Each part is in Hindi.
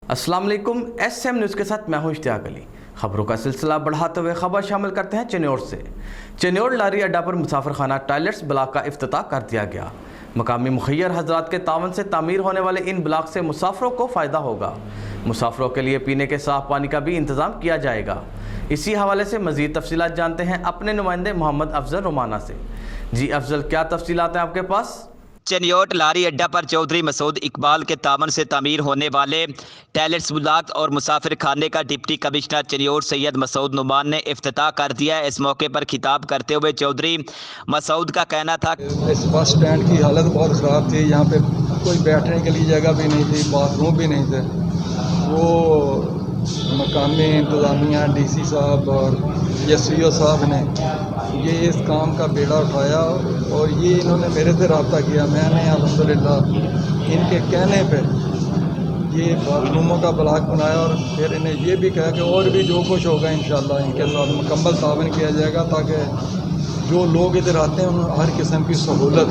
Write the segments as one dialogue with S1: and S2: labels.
S1: अस्सलाम वालेकुम। SM न्यूज़ के साथ मैं हूं इश्तियाक अली। खबरों का सिलसिला बढ़ाते हुए खबर शामिल करते हैं चन्योड़ से। चन्योड़ लारी अड्डा पर मुसाफिर खाना टॉयलेट्स ब्लॉक का इफ्तिताह कर दिया गया। मकामी मुखियर हजरात के तावन से तामीर होने वाले इन ब्लॉक से मुसाफिरों को फ़ायदा होगा। मुसाफिरों के लिए पीने के साफ़ पानी का भी इंतज़ाम किया जाएगा। इसी हवाले से मज़ीद तफसीलात जानते हैं अपने नुमाइंदे मोहम्मद अफजल रोमाना से। जी अफजल, क्या तफसीलात हैं आपके पास?
S2: चन्योट लारी अड्डा पर चौधरी मसूद इकबाल के तावन से तामीर होने वाले टॉयलेट्स ब्लॉक और मुसाफिर खाने का डिप्टी कमिश्नर चन्योट सैयद मसूद नुमान ने इफ्तिताह कर दिया। इस मौके पर खिताब करते हुए चौधरी मसूद का कहना था,
S3: इस बस स्टैंड की हालत बहुत ख़राब थी। यहाँ पे कोई बैठने के लिए जगह भी नहीं थी, बाथरूम भी नहीं थे। वो मकामी इंतज़ामिया DC साहब और SVO साहब ने ये इस काम का बेड़ा उठाया और ये इन्होंने मेरे से रब्ता किया। मैंने अल्हम्दुलिल्लाह इनके कहने पे ये बाथरूमों का ब्लॉक बनाया और फिर इन्हें ये भी कहा कि और भी जो कुछ होगा इंशाअल्लाह इनके साथ मुकम्मल तावन किया जाएगा, ताकि जो लोग इधर आते हैं उन्हें हर किस्म की सहूलत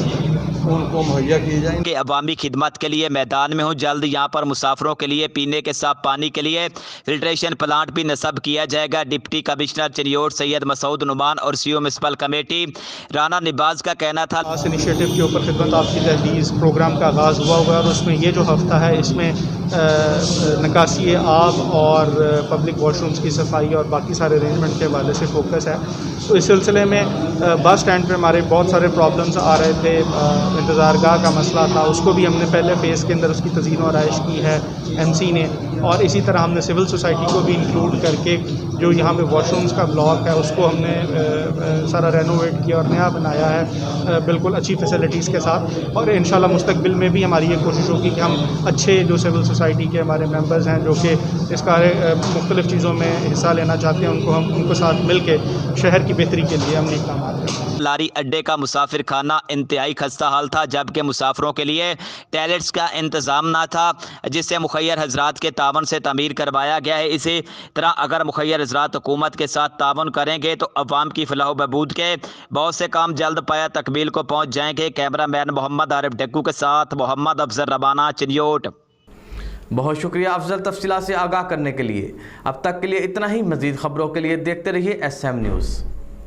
S3: उनको मुहैया की जाए।
S2: कि अवामी खिदमत के लिए मैदान में हूँ। जल्द यहाँ पर मुसाफिरों के लिए पीने के साफ पानी के लिए फिल्ट्रेशन प्लांट भी नस्ब किया जाएगा। डिप्टी कमिश्नर चन्योट सैयद मसूद नुमान और CO म्यूनसिपल कमेटी राना निबाज का कहना था,
S4: खास इनिशिएटिव के ऊपर खिदमत आपकी तहरीर प्रोग्राम का आगाज़ हुआ है और उसमें ये जो हफ्ता है इसमें निकासी आब और पब्लिक वॉशरूम्स की सफाई और बाकी सारे अरेंजमेंट के हवाले से फोकस है। तो इस सिलसिले में बस स्टैंड पे हमारे बहुत सारे प्रॉब्लम्स आ रहे थे। इंतज़ारगाह का मसला था, उसको भी हमने पहले फेज़ के अंदर उसकी तज़ीन और आइश की है MC ने, और इसी तरह हमने सिविल सोसाइटी को भी इंक्लूड करके जो यहाँ पे वॉशरूम्स का ब्लॉक है उसको हमने सारा रेनोवेट किया और नया बनाया है बिल्कुल अच्छी फैसिलिटीज़ के साथ। और इंशाल्लाह मुस्तकबिल में भी हमारी ये कोशिश होगी कि हम अच्छे जो सिविल सोसाइटी के हमारे मेंबर्स हैं जो कि इस मुख्तलिफ़ चीज़ों में हिस्सा लेना चाहते हैं उनको हम उनको साथ मिल के शहर की बेहतरी के लिए अमली काम करें।
S2: लारी अड्डे का मुसाफिर खाना इंतहाई खस्ता हाल था, जबकि मुसाफिरों के लिए टॉयलेट्स का इंतज़ाम ना था, जिससे मुखैर हजरात के तावन से तामीर करवाया गया है। इसी तरह अगर मुखैर हजरात हुकूमत के साथ तावन करेंगे तो अवाम की फलाह बहबूद के बहुत से काम जल्द पाया तकमील को पहुँच जाएंगे। कैमरा मैन मोहम्मद आरिफ डक्कू के साथ मोहम्मद अफजल रबाना, चन्योट।
S1: बहुत शुक्रिया अफजल तफसीलात से आगाह करने के लिए। अब तक के लिए इतना ही। मज़ीद खबरों के लिए देखते रहिए SM न्यूज़।